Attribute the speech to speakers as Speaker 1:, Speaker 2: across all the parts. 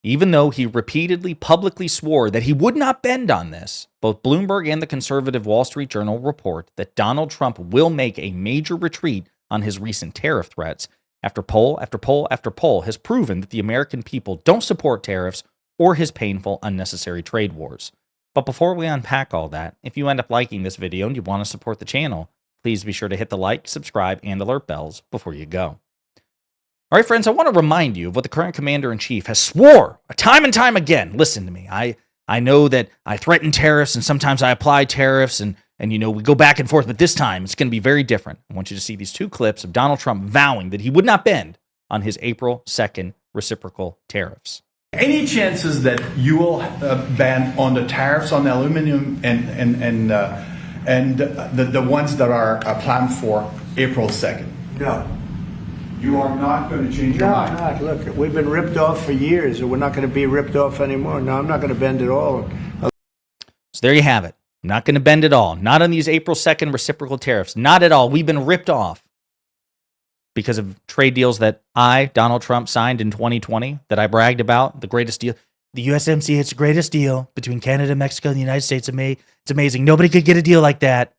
Speaker 1: Even though he repeatedly publicly swore that he would not bend on this, both Bloomberg and the conservative Wall Street Journal report that Donald Trump will make a major retreat on his recent tariff threats after poll after poll after poll has proven that the American people don't support tariffs or his painful, unnecessary trade wars. But before we unpack all that, if you end up liking this video and you want to support the channel, please be sure to hit the like, subscribe, and alert bells before you go. All right, friends, I want to remind you of what the current commander-in-chief has swore time and time again. Listen to me. I know that I threaten tariffs and sometimes I apply tariffs and we go back and forth, but this time it's going to be very different. I want you to see these two clips of Donald Trump vowing that he would not bend on his April 2nd reciprocal tariffs.
Speaker 2: Any chances that you will ban on the tariffs on aluminum and the ones that are planned for April 2nd?
Speaker 3: No.
Speaker 2: You are not going to change your mind?
Speaker 3: No, not. Look, we've been ripped off for years, and we're not going to be ripped off anymore. No, I'm not going to bend at all.
Speaker 1: So there you have it. I'm not going to bend at all. Not on these April 2nd reciprocal tariffs. Not at all. We've been ripped off because of trade deals that Donald Trump, signed in 2020 that I bragged about. The greatest deal. The USMCA, it's the greatest deal between Canada, Mexico, and the United States. It's amazing. Nobody could get a deal like that.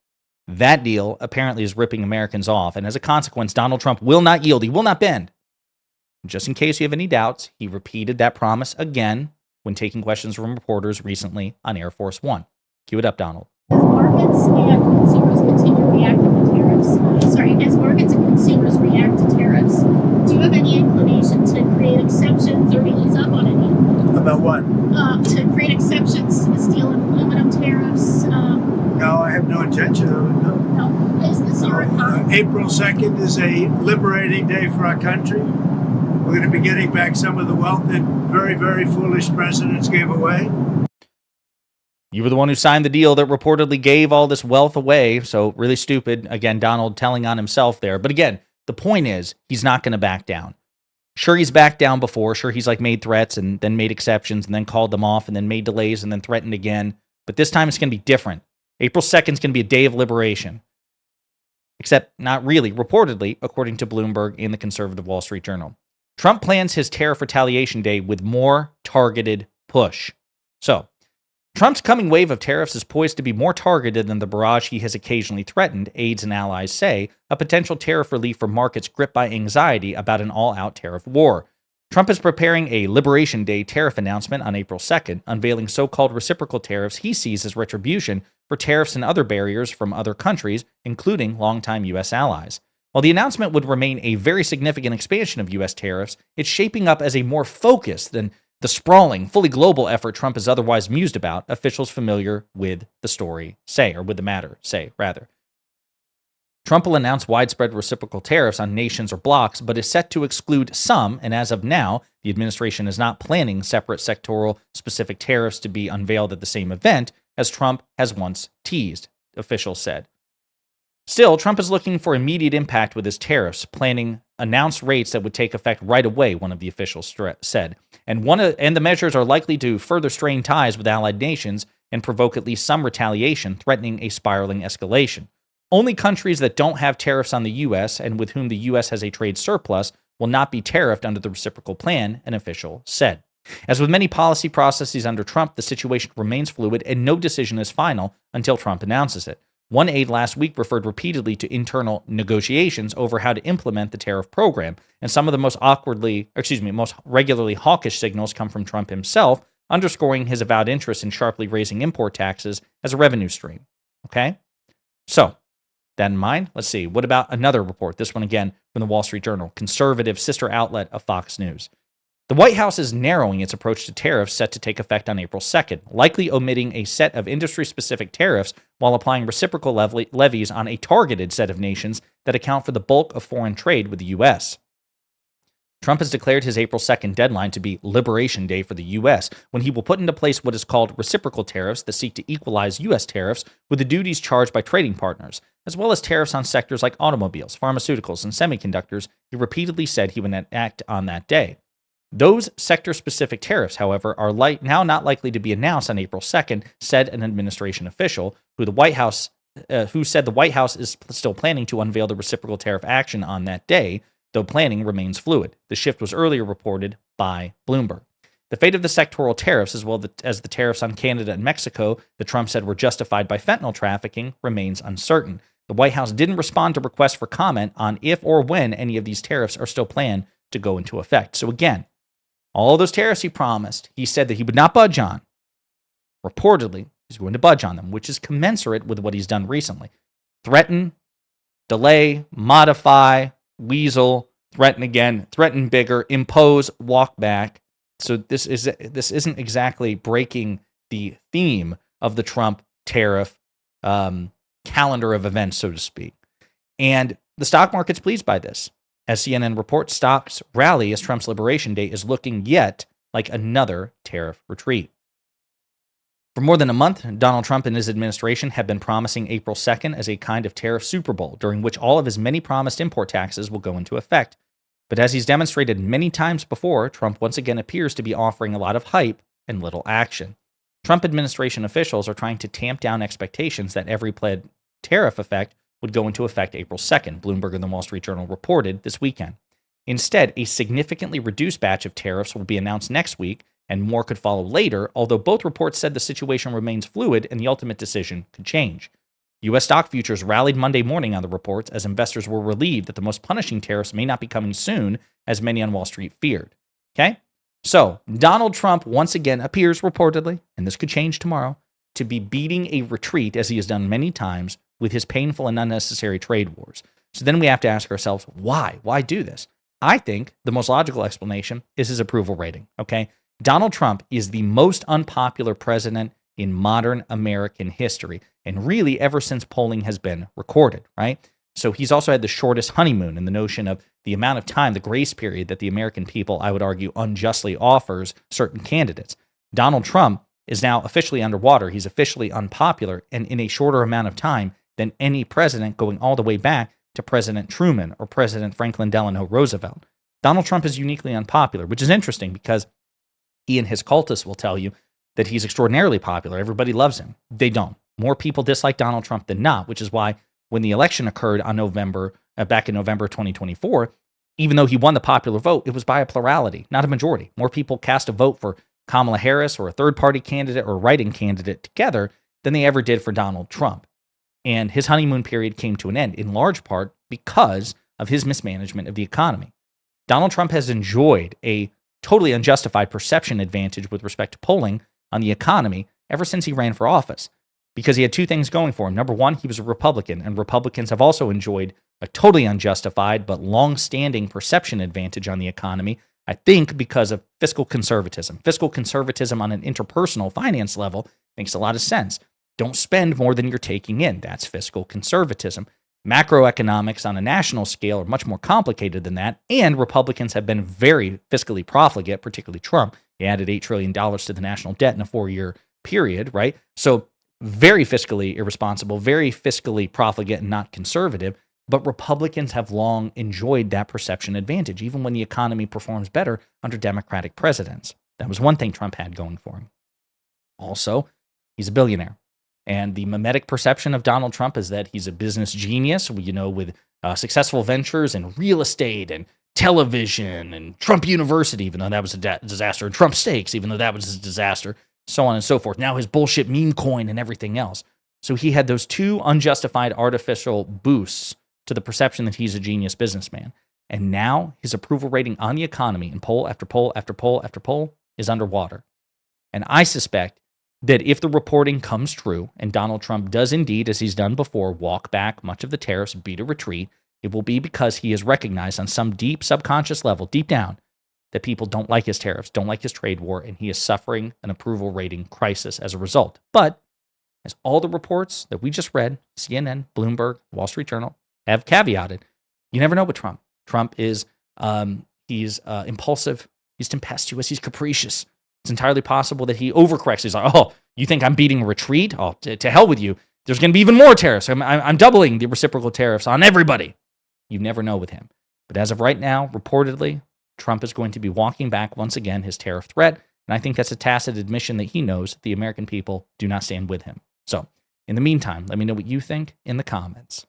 Speaker 1: That deal apparently is ripping Americans off, and as a consequence, Donald Trump will not yield. He will not bend. Just in case you have any doubts, he repeated that promise again when taking questions from reporters recently on Air Force One. Cue it up, Donald.
Speaker 4: As markets and consumers continue reacting to tariffs, as markets and consumers react to tariffs, do you have any inclination to create exceptions or to ease up on any?
Speaker 3: About what?
Speaker 4: To create exceptions to steel and aluminum tariffs.
Speaker 3: No, I have no intention of it, no.
Speaker 4: No. Is this your
Speaker 3: April 2nd is a liberating day for our country. We're going to be getting back some of the wealth that very, very foolish presidents gave away.
Speaker 1: You were the one who signed the deal that reportedly gave all this wealth away, so really stupid. Again, Donald telling on himself there. But again, the point is, he's not going to back down. Sure, he's backed down before. Sure, he's made threats and then made exceptions and then called them off and then made delays and then threatened again. But this time it's going to be different. April 2nd is going to be a day of liberation. Except not really, reportedly, according to Bloomberg and the conservative Wall Street Journal. Trump plans his tariff retaliation day with more targeted push. So, Trump's coming wave of tariffs is poised to be more targeted than the barrage he has occasionally threatened, aides and allies say, a potential tariff relief for markets gripped by anxiety about an all-out tariff war. Trump is preparing a Liberation Day tariff announcement on April 2nd, unveiling so-called reciprocal tariffs he sees as retribution for tariffs and other barriers from other countries, including longtime U.S. allies. While the announcement would remain a very significant expansion of U.S. tariffs, it's shaping up as a more focused than the sprawling, fully global effort Trump is otherwise mused about, officials familiar with the story say, or with the matter say, rather. Trump will announce widespread reciprocal tariffs on nations or blocs, but is set to exclude some, and as of now, the administration is not planning separate sectoral specific tariffs to be unveiled at the same event, as Trump has once teased, officials said. Still, Trump is looking for immediate impact with his tariffs, planning announced rates that would take effect right away, one of the officials said. And the measures are likely to further strain ties with allied nations and provoke at least some retaliation, threatening a spiraling escalation. Only countries that don't have tariffs on the U.S. and with whom the U.S. has a trade surplus will not be tariffed under the reciprocal plan, an official said. As with many policy processes under Trump, the situation remains fluid and no decision is final until Trump announces it. One aide last week referred repeatedly to internal negotiations over how to implement the tariff program, and some of the most regularly hawkish signals come from Trump himself, underscoring his avowed interest in sharply raising import taxes as a revenue stream. Okay? So, that in mind, let's see. What about another report? This one again from the Wall Street Journal, conservative sister outlet of Fox News. The White House is narrowing its approach to tariffs set to take effect on April 2nd, likely omitting a set of industry-specific tariffs while applying reciprocal levies on a targeted set of nations that account for the bulk of foreign trade with the U.S. Trump has declared his April 2nd deadline to be Liberation Day for the U.S., when he will put into place what is called reciprocal tariffs that seek to equalize U.S. tariffs with the duties charged by trading partners, as well as tariffs on sectors like automobiles, pharmaceuticals, and semiconductors he repeatedly said he would enact on that day. Those sector-specific tariffs, however, are now not likely to be announced on April 2nd, said an administration official, who said the White House is still planning to unveil the reciprocal tariff action on that day, though planning remains fluid. The shift was earlier reported by Bloomberg. The fate of the sectoral tariffs, as well as the tariffs on Canada and Mexico that Trump said were justified by fentanyl trafficking, remains uncertain. The White House didn't respond to requests for comment on if or when any of these tariffs are still planned to go into effect. So again, all those tariffs he promised, he said that he would not budge on. Reportedly, he's going to budge on them, which is commensurate with what he's done recently. Threaten, delay, modify, weasel, threaten again, threaten bigger, impose, walk back. So this isn't exactly breaking the theme of the Trump tariff calendar of events, so to speak. And the stock market's pleased by this. As CNN reports, stocks rally as Trump's Liberation Day is looking yet like another tariff retreat. For more than a month, Donald Trump and his administration have been promising April 2nd as a kind of tariff Super Bowl, during which all of his many promised import taxes will go into effect. But as he's demonstrated many times before, Trump once again appears to be offering a lot of hype and little action. Trump administration officials are trying to tamp down expectations that every planned tariff effect would go into effect April 2nd, Bloomberg and the Wall Street Journal reported this weekend. Instead, a significantly reduced batch of tariffs will be announced next week, and more could follow later, although both reports said the situation remains fluid and the ultimate decision could change. U.S. stock futures rallied Monday morning on the reports as investors were relieved that the most punishing tariffs may not be coming soon, as many on Wall Street feared. Okay? So, Donald Trump once again appears reportedly, and this could change tomorrow, to be beating a retreat, as he has done many times, with his painful and unnecessary trade wars. So then we have to ask ourselves, why? Why do this? I think the most logical explanation is his approval rating, okay? Donald Trump is the most unpopular president in modern American history, and really ever since polling has been recorded, right? So he's also had the shortest honeymoon in the notion of the amount of time, the grace period that the American people, I would argue, unjustly offers certain candidates. Donald Trump is now officially underwater. He's officially unpopular, and in a shorter amount of time than any president, going all the way back to President Truman or President Franklin Delano Roosevelt. Donald Trump is uniquely unpopular, which is interesting because he and his cultists will tell you that he's extraordinarily popular. Everybody loves him. They don't. More people dislike Donald Trump than not, which is why when the election occurred on back in November 2024, even though he won the popular vote, it was by a plurality, not a majority. More people cast a vote for Kamala Harris or a third-party candidate or a write-in candidate together than they ever did for Donald Trump. And his honeymoon period came to an end, in large part because of his mismanagement of the economy. Donald Trump has enjoyed a totally unjustified perception advantage with respect to polling on the economy ever since he ran for office, because he had two things going for him. Number one, he was a Republican, and Republicans have also enjoyed a totally unjustified but long-standing perception advantage on the economy, I think because of fiscal conservatism. Fiscal conservatism on an interpersonal finance level makes a lot of sense. Don't spend more than you're taking in. That's fiscal conservatism. Macroeconomics on a national scale are much more complicated than that, and Republicans have been very fiscally profligate, particularly Trump. He added $8 trillion to the national debt in a 4-year period, right? So very fiscally irresponsible, very fiscally profligate and not conservative, but Republicans have long enjoyed that perception advantage, even when the economy performs better under Democratic presidents. That was one thing Trump had going for him. Also, he's a billionaire. And the mimetic perception of Donald Trump is that he's a business genius, with successful ventures in real estate and television and Trump University, even though that was a disaster, and Trump Steaks, even though that was a disaster, so on and so forth. Now his bullshit meme coin and everything else. So he had those two unjustified artificial boosts to the perception that he's a genius businessman. And now his approval rating on the economy in poll after poll after poll after poll is underwater. And I suspect that if the reporting comes true and Donald Trump does indeed, as he's done before, walk back much of the tariffs, beat a retreat, it will be because he has recognized on some deep subconscious level, deep down, that people don't like his tariffs, don't like his trade war, and he is suffering an approval rating crisis as a result. But as all the reports that we just read, CNN, Bloomberg, Wall Street Journal, have caveated, you never know with Trump. Trump is he's impulsive, he's tempestuous, he's capricious. It's entirely possible that he overcorrects. He's like, oh, you think I'm beating a retreat? Oh, to hell with you. There's going to be even more tariffs. I'm doubling the reciprocal tariffs on everybody. You never know with him. But as of right now, reportedly, Trump is going to be walking back once again his tariff threat. And I think that's a tacit admission that he knows the American people do not stand with him. So in the meantime, let me know what you think in the comments.